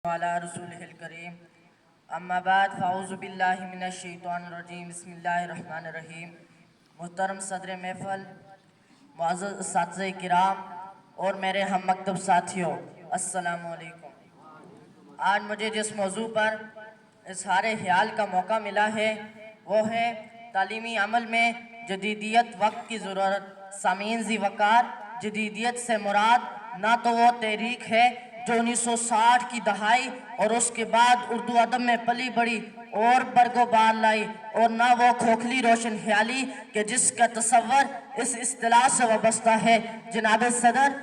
وعلی رسولہ الکریم اما بعد فاعوذ باللہ من الشیطان الرجیم بسم اللہ الرحمن الرحیم۔ محترم صدر محفل، معزز اساتذہ کرام اور میرے ہم مکتب ساتھیوں، السلام علیکم۔ آج مجھے جس موضوع پر اظہار خیال کا موقع ملا ہے وہ ہے تعلیمی عمل میں جدیدیت وقت کی ضرورت۔ سامعین ذی وقار، جدیدیت سے مراد نہ تو وہ تحریک ہے جو 1960 کی دہائی اور اس کے بعد اردو ادب میں پلی بڑی اور برگ و بار لائی، اور نہ وہ کھوکھلی روشن خیالی کہ جس کا تصور اس اصطلاح سے وابستہ ہے۔ جناب صدر،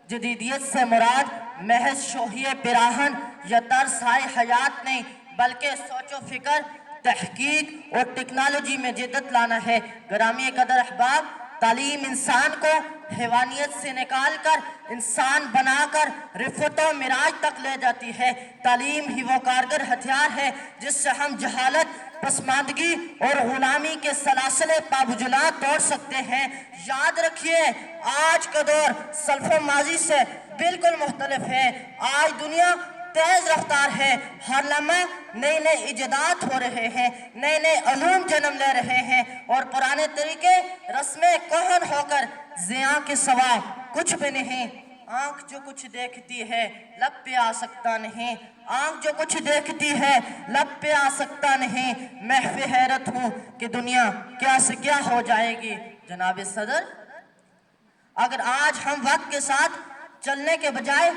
جدیدیت سے مراد محض شوخی پیراہن یا طرز حیات نہیں بلکہ سوچ و فکر، تحقیق اور ٹیکنالوجی میں جدت لانا ہے۔ گرامی قدر احباب، تعلیم انسان کو حیوانیت سے نکال کر انسان بنا کر رفعت و معراج تک لے جاتی ہے۔ تعلیم ہی وہ کارگر ہتھیار ہے جس سے ہم جہالت، پسماندگی اور غلامی کے سلاسل پابجلات توڑ سکتے ہیں۔ یاد رکھیے، آج کا دور سلف و ماضی سے بالکل مختلف ہے۔ آج دنیا تیز رفتار ہے، ہر لمحہ نئے نئے ایجادات ہو رہے ہیں، نئے نئے علوم جنم لے رہے ہیں، اور پرانے طریقے رسمیں کوہن ہو کر زیاں کے سوا کچھ بھی نہیں۔ آنکھ جو کچھ دیکھتی ہے لب پہ آ سکتا نہیں، آنکھ جو کچھ دیکھتی ہے لب پہ آ سکتا نہیں۔ محو حیرت ہوں کہ دنیا کیا سے کیا ہو جائے گی۔ جناب صدر، اگر آج ہم وقت کے ساتھ چلنے کے بجائے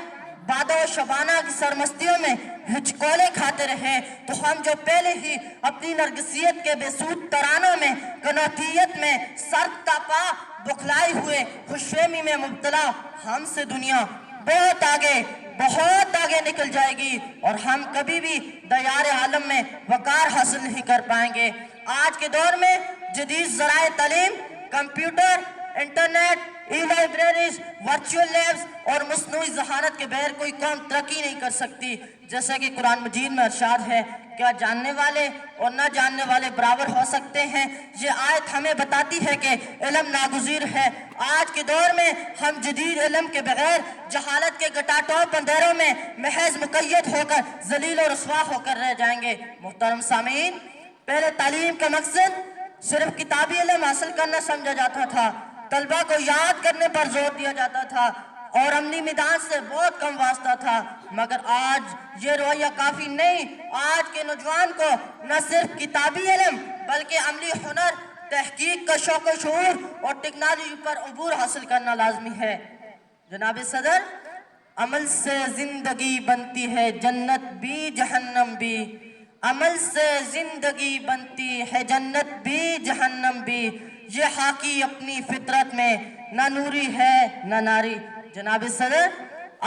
بادہ و شبانہ کی سرمستیوں میں ہچکولے کھاتے رہے تو ہم جو پہلے ہی اپنی نرگسیت کے بے سود ترانوں میں، کنوتیت میں سر تا پا بکھلائے ہوئے خوشفہمی میں مبتلا، ہم سے دنیا بہت آگے نکل جائے گی اور ہم کبھی بھی دیار عالم میں وقار حاصل نہیں کر پائیں گے۔ آج کے دور میں جدید ذرائع تعلیم، کمپیوٹر، انٹرنیٹ، ای لائبریریز، ورچوئل لیبز اور مصنوعی ذہانت کے بغیر کوئی قوم ترقی نہیں کر سکتی۔ جیسا کہ قرآن مجید میں ارشاد ہے، کیا جاننے والے اور نہ جاننے والے برابر ہو سکتے ہیں؟ یہ آیت ہمیں بتاتی ہے کہ علم ناگزیر ہے۔ آج کے دور میں ہم جدید علم کے بغیر جہالت کے گٹاٹوپ اندھیروں میں محض مقید ہو کر ذلیل و رسوا ہو کر رہ جائیں گے۔ محترم سامعین، پہلے تعلیم کا مقصد صرف کتابی علم حاصل کرنا سمجھا جاتا تھا، طلبہ کو یاد کرنے پر زور دیا جاتا تھا اور عملی میدان سے بہت کم واسطہ تھا، مگر آج یہ رویہ کافی نہیں۔ آج کے نوجوان کو نہ صرف کتابی علم بلکہ عملی ہنر، تحقیق کا شوق و شعور اور ٹیکنالوجی پر عبور حاصل کرنا لازمی ہے۔ جناب صدر، عمل سے زندگی بنتی ہے جنت بھی جہنم بھی، عمل سے زندگی بنتی ہے جنت بھی جہنم بھی، یہ حاکی اپنی فطرت میں نہ نوری ہے نہ ناری۔ جناب صدر،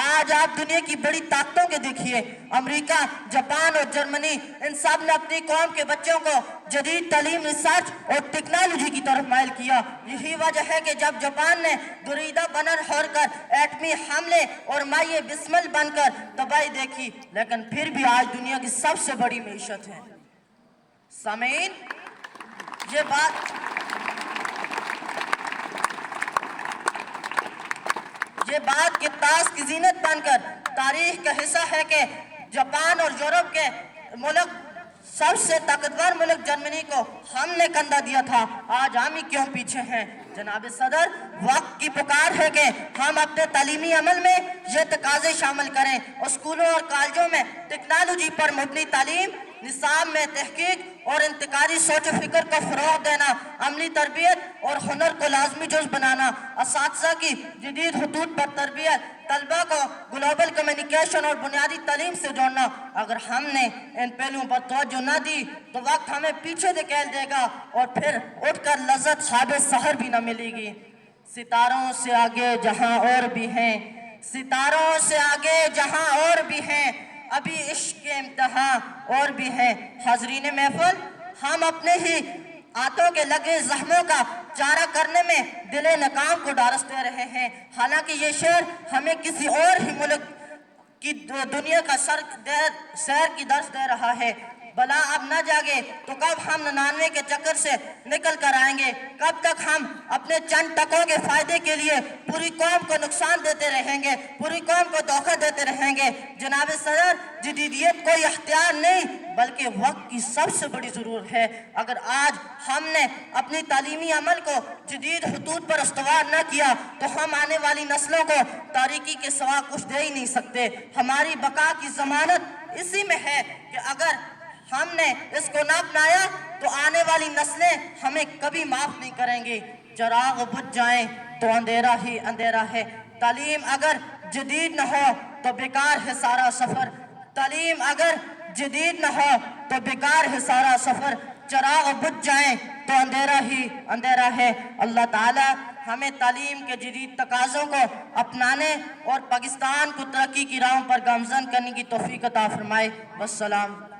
آج آپ دنیا کی بڑی طاقتوں کے دیکھیے، امریکہ، جاپان اور جرمنی، ان سب نے اپنی قوم کے بچوں کو جدید تعلیم، ریسرچ اور ٹیکنالوجی کی طرف مائل کیا۔ یہی وجہ ہے کہ جب جاپان نے دریدہ بنر ہور کر ایٹمی حملے اور مائع بسمل بن کر تباہی دیکھی، لیکن پھر بھی آج دنیا کی سب سے بڑی معیشت ہے۔ سامعین، یہ بات کہ تاج کی زینت بن کر تاریخ کا حصہ ہے کہ جاپان اور یورپ کے ملک، سب سے طاقتور ملک جرمنی کو ہم نے کندھا دیا تھا، آج ہم ہی کیوں پیچھے ہیں؟ جناب صدر، وقت کی پکار ہے کہ ہم اپنے تعلیمی عمل میں یہ تقاضے شامل کریں۔ اسکولوں اور کالجوں میں ٹیکنالوجی پر مبنی تعلیم، نصاب میں تحقیق اور انتقادی سوچ و فکر کو فروغ دینا، عملی تربیت اور ہنر کو لازمی جز بنانا، اساتذہ کی جدید خطوط پر تربیت، طلبہ کو گلوبل کمیونیکیشن اور بنیادی تعلیم سے جوڑنا۔ اگر ہم نے ان پہلوؤں پر توجہ نہ دی تو وقت ہمیں پیچھے دھکیل دے گا اور پھر اٹھ کر لذت خواب سحر بھی نہ ملے گی۔ ستاروں سے آگے جہاں اور بھی ہیں، ستاروں سے آگے جہاں اور بھی ہیں، ابھی عشق کے امتحان اور بھی ہیں۔ حاضرین محفل، ہم اپنے ہی ہاتھوں کے لگے زخموں کا چارہ کرنے میں دل ناکام کو ڈھارس دے رہے ہیں، حالانکہ یہ شعر ہمیں کسی اور ہی ملک کی دنیا کا سیر کی درس دے رہا ہے۔ بلا اب نہ جاگے تو کب ہم 99 کے چکر سے نکل کر آئیں گے؟ کب تک ہم اپنے چند ٹکوں کے فائدے کے لیے پوری قوم کو نقصان دیتے رہیں گے، پوری قوم کو دھوکہ دیتے رہیں گے؟ جناب صدر، جدیدیت کوئی اختیار نہیں بلکہ وقت کی سب سے بڑی ضرورت ہے۔ اگر آج ہم نے اپنی تعلیمی عمل کو جدید خطوط پر استوار نہ کیا تو ہم آنے والی نسلوں کو تاریکی کے سوا کچھ دے ہی نہیں سکتے۔ ہماری بقا کی ضمانت اسی میں ہے کہ اگر ہم نے اس کو نہ اپنایا تو آنے والی نسلیں ہمیں کبھی معاف نہیں کریں گی۔ چراغ بجھ جائیں تو اندھیرا ہی اندھیرا ہے۔ تعلیم اگر جدید نہ ہو تو بیکار ہے سارا سفر۔ تعلیم اگر جدید نہ ہو تو بیکار ہے سارا سفر۔ چراغ بجھ جائیں تو اندھیرا ہی اندھیرا ہے۔ اللہ تعالی ہمیں تعلیم کے جدید تقاضوں کو اپنانے اور پاکستان کو ترقی کی راہوں پر گامزن کرنے کی توفیق عطا فرمائے۔ والسلام۔